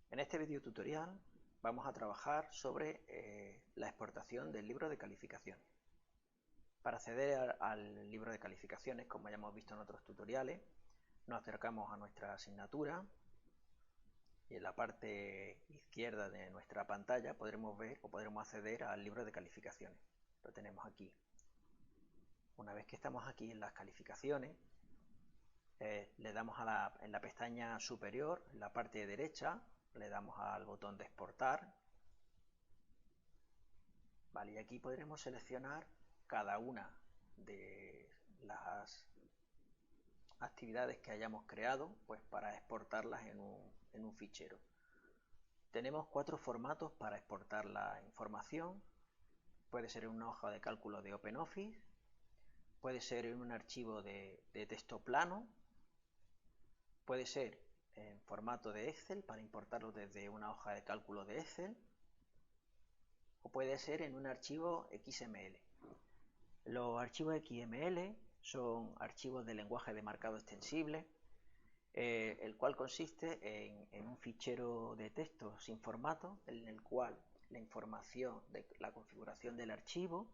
En este video tutorial vamos a trabajar sobre la exportación del libro de calificaciones. Para acceder al libro de calificaciones, como ya hemos visto en otros tutoriales, nos acercamos a nuestra asignatura y en la parte izquierda de nuestra pantalla podremos ver o podremos acceder al libro de calificaciones. Lo tenemos aquí. Una vez que estamos aquí en las calificaciones, le damos en la pestaña superior, en la parte derecha, le damos al botón de exportar. Vale, y aquí podremos seleccionar cada una de las actividades que hayamos creado, pues para exportarlas en un fichero. Tenemos 4 formatos para exportar la información. Puede ser en una hoja de cálculo de OpenOffice, puede ser en un archivo de texto plano, puede ser en formato de Excel para importarlo desde una hoja de cálculo de Excel, o puede ser en un archivo XML. Los archivos XML son archivos de lenguaje de marcado extensible, el cual consiste en un fichero de texto sin formato, en el cual la información de la configuración del archivo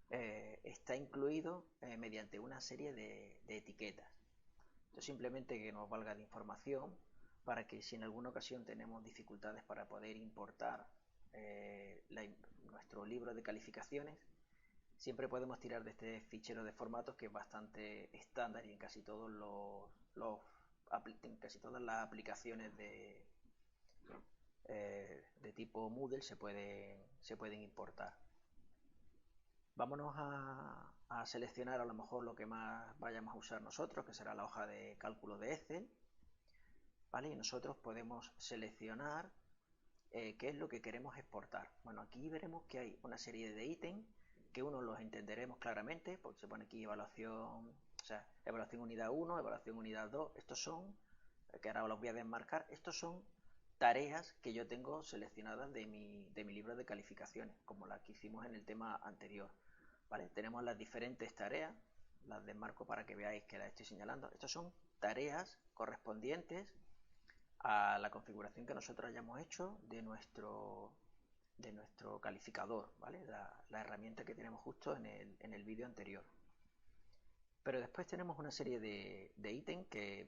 está incluido mediante una serie de etiquetas. Esto simplemente que nos valga de información para que si en alguna ocasión tenemos dificultades para poder importar nuestro libro de calificaciones, siempre podemos tirar de este fichero de formatos que es bastante estándar y en casi todas las aplicaciones de tipo Moodle se pueden importar. Vámonos a seleccionar a lo mejor lo que más vayamos a usar nosotros, que será la hoja de cálculo de Excel, ¿vale? Y nosotros podemos seleccionar qué es lo que queremos exportar. Bueno, aquí veremos que hay una serie de ítems que uno los entenderemos claramente, porque se pone aquí evaluación, o sea, evaluación unidad 1, evaluación unidad 2, estos son, que ahora los voy a desmarcar, estos son tareas que yo tengo seleccionadas de mi libro de calificaciones, como las que hicimos en el tema anterior. ¿Vale? Tenemos las diferentes tareas, las desmarco para que veáis que las estoy señalando. Estas son tareas correspondientes a la configuración que nosotros hayamos hecho de nuestro calificador, ¿vale? La herramienta que tenemos justo en el vídeo anterior. Pero después tenemos una serie de ítems que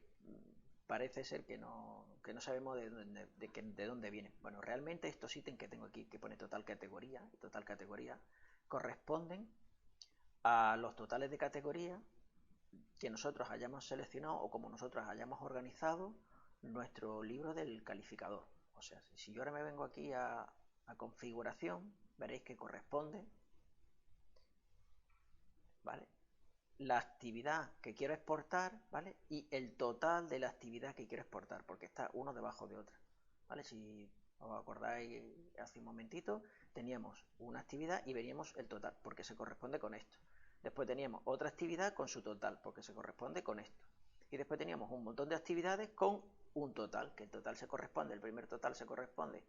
parece ser que no sabemos de dónde vienen. Bueno, realmente estos ítems que tengo aquí, que pone total categoría, corresponden a los totales de categoría que nosotros hayamos seleccionado o como nosotros hayamos organizado nuestro libro del calificador. O sea, si yo ahora me vengo aquí a configuración, veréis que corresponde, ¿vale?, la actividad que quiero exportar, ¿vale?, y el total de la actividad que quiero exportar, porque está uno debajo de otra, ¿vale? Si os acordáis, hace un momentito teníamos una actividad y veríamos el total, porque se corresponde con esto. Después teníamos otra actividad con su total, porque se corresponde con esto. Y después teníamos un montón de actividades con un total, que el total se corresponde, el primer total se corresponde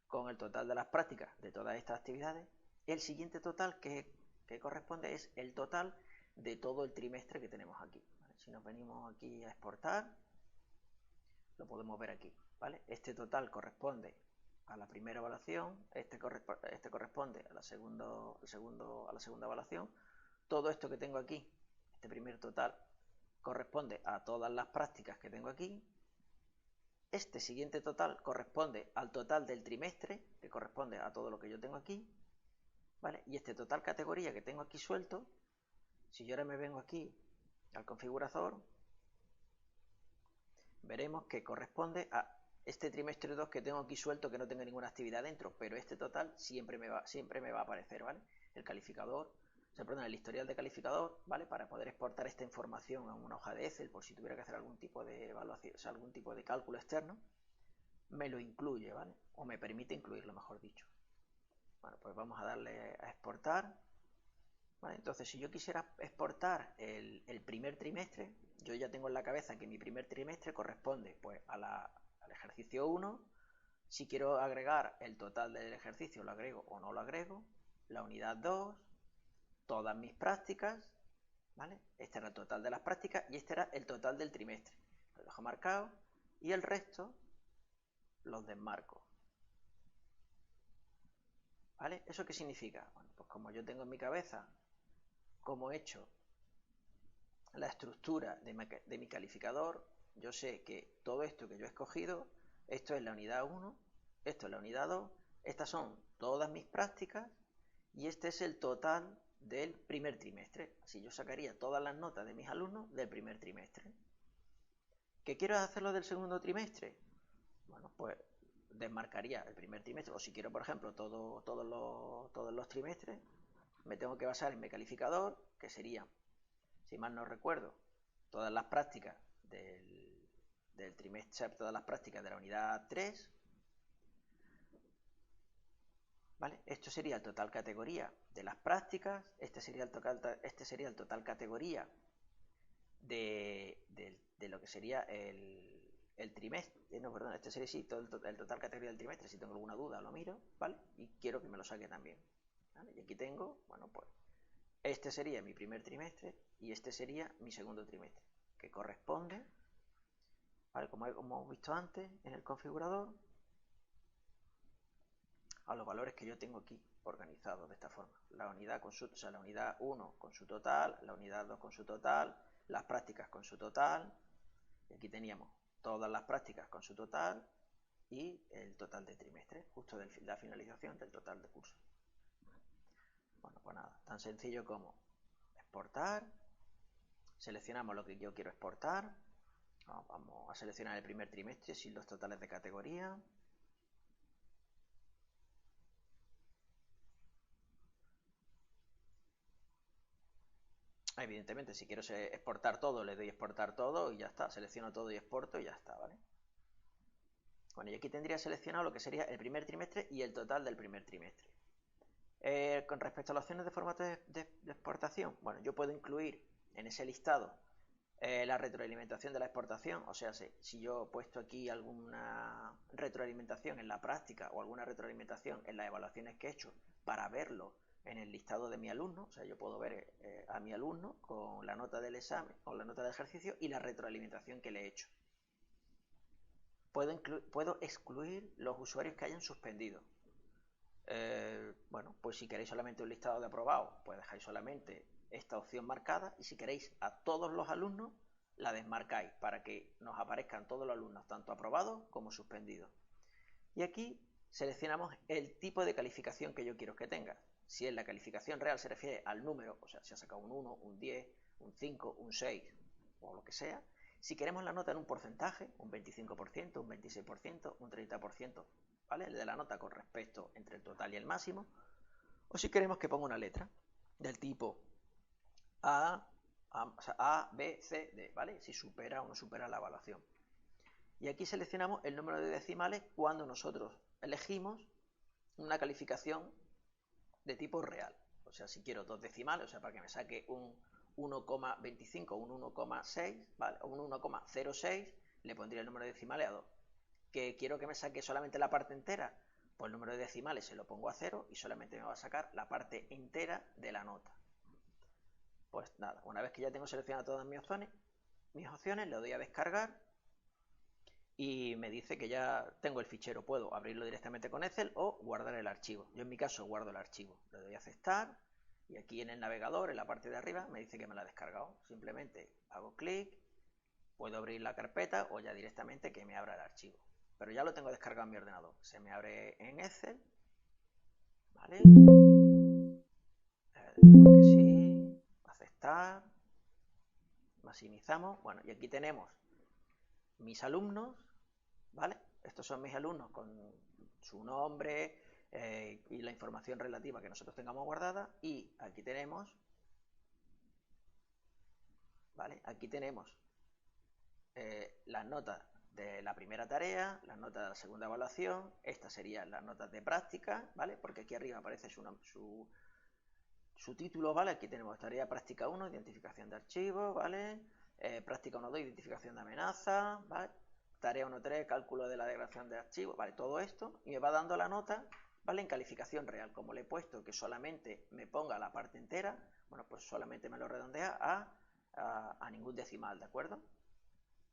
con el total de las prácticas de todas estas actividades. El siguiente total que corresponde es el total de todo el trimestre que tenemos aquí. ¿Vale? Si nos venimos aquí a exportar, lo podemos ver aquí, ¿vale? Este total corresponde a la primera evaluación, este corresponde a la segunda evaluación. Todo esto que tengo aquí, este primer total, corresponde a todas las prácticas que tengo aquí. Este siguiente total corresponde al total del trimestre, que corresponde a todo lo que yo tengo aquí, ¿vale? Y este total categoría que tengo aquí suelto, si yo ahora me vengo aquí al configurador, veremos que corresponde a este trimestre 2 que tengo aquí suelto, que no tengo ninguna actividad dentro, pero este total siempre me va a aparecer, ¿vale? El calificador, el historial de calificador, ¿vale? Para poder exportar esta información a una hoja de Excel, por si tuviera que hacer algún tipo de evaluación, o sea, algún tipo de cálculo externo, me lo incluye, ¿vale? O me permite incluirlo, mejor dicho. Bueno, pues vamos a darle a exportar. ¿Vale? Entonces, si yo quisiera exportar el primer trimestre, yo ya tengo en la cabeza que mi primer trimestre corresponde pues al ejercicio 1. Si quiero agregar el total del ejercicio, lo agrego o no lo agrego. La unidad 2, todas mis prácticas, ¿vale? Este era el total de las prácticas y este era el total del trimestre. Lo dejo marcado y el resto los desmarco. ¿Vale? ¿Eso qué significa? Bueno, pues como yo tengo en mi cabeza cómo he hecho la estructura de mi calificador, yo sé que todo esto que yo he escogido, esto es la unidad 1, esto es la unidad 2, estas son todas mis prácticas y este es el total del primer trimestre. Así yo sacaría todas las notas de mis alumnos del primer trimestre. ¿Qué quiero hacerlo del segundo trimestre? Bueno, pues desmarcaría el primer trimestre, o si quiero, por ejemplo, todos los trimestres, me tengo que basar en mi calificador, que sería, si mal no recuerdo, todas las prácticas del trimestre, todas las prácticas de la unidad 3, ¿vale? Esto sería el total categoría de las prácticas, este sería el total categoría de lo que sería el trimestre, no, perdón, este sería sí, el total categoría del trimestre. Si tengo alguna duda lo miro, ¿vale? Y quiero que me lo saque también, ¿vale? Y aquí tengo, bueno, pues este sería mi primer trimestre y este sería mi segundo trimestre, que corresponde, ¿vale? Como hemos visto antes en el configurador, a los valores que yo tengo aquí organizados de esta forma. La unidad con su, o sea, la unidad 1 con su total, la unidad 2 con su total, las prácticas con su total, y aquí teníamos todas las prácticas con su total y el total de trimestre, justo de la finalización del total de curso. Bueno, pues nada, tan sencillo como exportar, seleccionamos lo que yo quiero exportar, vamos a seleccionar el primer trimestre sin los totales de categoría. Evidentemente, si quiero exportar todo, le doy exportar todo y ya está, selecciono todo y exporto y ya está, ¿vale? Bueno, y aquí tendría seleccionado lo que sería el primer trimestre y el total del primer trimestre. Con respecto a las opciones de formato de exportación, bueno, yo puedo incluir en ese listado la retroalimentación de la exportación, o sea, si yo he puesto aquí alguna retroalimentación en la práctica o alguna retroalimentación en las evaluaciones que he hecho para verlo en el listado de mi alumno, o sea, yo puedo ver a mi alumno con la nota del examen, con la nota del ejercicio y la retroalimentación que le he hecho. Puedo excluir los usuarios que hayan suspendido. Bueno, pues si queréis solamente un listado de aprobados, pues dejáis solamente esta opción marcada, y si queréis a todos los alumnos, la desmarcáis para que nos aparezcan todos los alumnos, tanto aprobados como suspendidos. Y aquí seleccionamos el tipo de calificación que yo quiero que tenga. Si en la calificación real se refiere al número, o sea, si ha sacado un 1, un 10, un 5, un 6 o lo que sea. Si queremos la nota en un porcentaje, un 25%, un 26%, un 30%, ¿vale? El de la nota con respecto entre el total y el máximo. O si queremos que ponga una letra del tipo A, B, C, D, ¿vale? Si supera o no supera la evaluación. Y aquí seleccionamos el número de decimales cuando nosotros elegimos una calificación de tipo real. O sea, si quiero dos decimales, o sea, para que me saque un 1,25 o un 1,6, ¿vale? O un 1,06, le pondría el número de decimales a 2. ¿Que quiero que me saque solamente la parte entera? Pues el número de decimales se lo pongo a 0 y solamente me va a sacar la parte entera de la nota. Pues nada, una vez que ya tengo seleccionadas todas mis opciones, le doy a descargar y me dice que ya tengo el fichero. Puedo abrirlo directamente con Excel o guardar el archivo. Yo en mi caso guardo el archivo. Le doy a aceptar y aquí en el navegador, en la parte de arriba, me dice que me la ha descargado. Simplemente hago clic, puedo abrir la carpeta o ya directamente que me abra el archivo. Pero ya lo tengo descargado en mi ordenador. Se me abre en Excel, ¿vale? Le digo que sí, aceptar, maximizamos. Bueno, y aquí tenemos mis alumnos, ¿vale? Estos son mis alumnos con su nombre y la información relativa que nosotros tengamos guardada. Y aquí tenemos, ¿vale? Aquí tenemos las notas de la primera tarea, las notas de la segunda evaluación, estas serían las notas de práctica, ¿vale? Porque aquí arriba aparece su título, ¿vale? Aquí tenemos tarea práctica 1, identificación de archivos, ¿vale? Práctica 1.2, identificación de amenaza, ¿vale? Tarea 1.3, cálculo de la degradación de archivos, ¿vale? Todo esto, y me va dando la nota, ¿vale? En calificación real. Como le he puesto que solamente me ponga la parte entera, bueno, pues solamente me lo redondea a ningún decimal, ¿de acuerdo?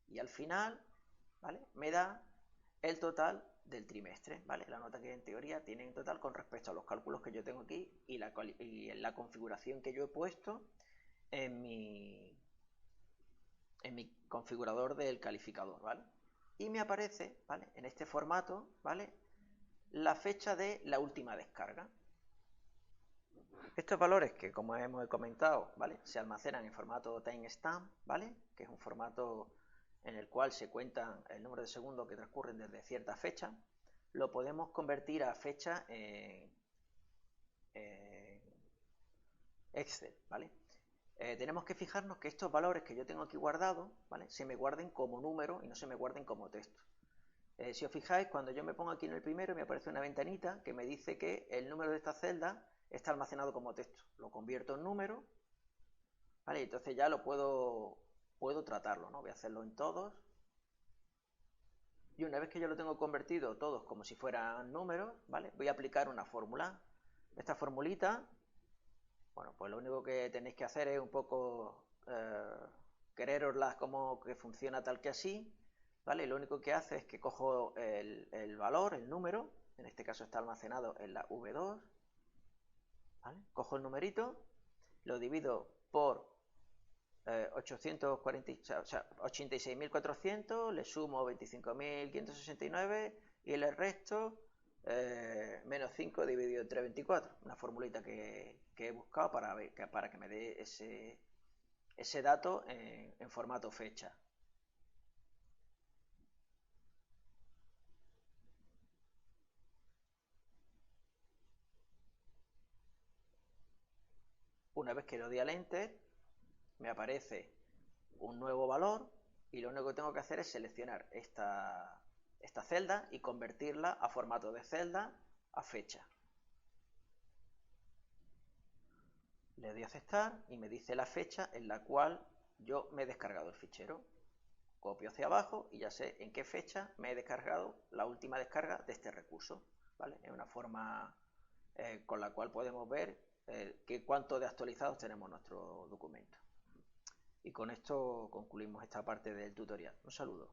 Y al final, ¿vale? Me da el total del trimestre, ¿vale? La nota que en teoría tiene en total con respecto a los cálculos que yo tengo aquí y la configuración que yo he puesto en mi configurador del calificador, ¿vale? Y me aparece, ¿vale? En este formato, ¿vale? La fecha de la última descarga. Estos valores que, como hemos comentado, ¿vale? Se almacenan en formato timestamp, ¿vale? Que es un formato en el cual se cuentan el número de segundos que transcurren desde cierta fecha. Lo podemos convertir a fecha en Excel, ¿vale? Tenemos que fijarnos que estos valores que yo tengo aquí guardados, ¿vale? Se me guarden como número y no se me guarden como texto. Si os fijáis, cuando yo me pongo aquí en el primero, me aparece una ventanita que me dice que el número de esta celda está almacenado como texto. Lo convierto en número, ¿vale? Entonces ya lo puedo tratarlo, ¿no? Voy a hacerlo en todos. Y una vez que yo lo tengo convertido todos como si fueran números, ¿vale? Voy a aplicar una fórmula. Esta formulita, bueno, pues lo único que tenéis que hacer es un poco quereroslas como que funciona tal que así, ¿vale? Lo único que hace es que cojo el valor, el número, en este caso está almacenado en la V2, ¿vale? Cojo el numerito, lo divido por 86.400, le sumo 25.569 y el resto menos 5 dividido entre 24. Una formulita que he buscado para que me dé ese dato en formato fecha. Una vez que lo di al Enter, me aparece un nuevo valor y lo único que tengo que hacer es seleccionar esta celda y convertirla a formato de celda a fecha. Le doy a aceptar y me dice la fecha en la cual yo me he descargado el fichero. Copio hacia abajo y ya sé en qué fecha me he descargado la última descarga de este recurso, ¿vale? Es una forma con la cual podemos ver cuánto de actualizados tenemos en nuestro documento. Y con esto concluimos esta parte del tutorial. Un saludo.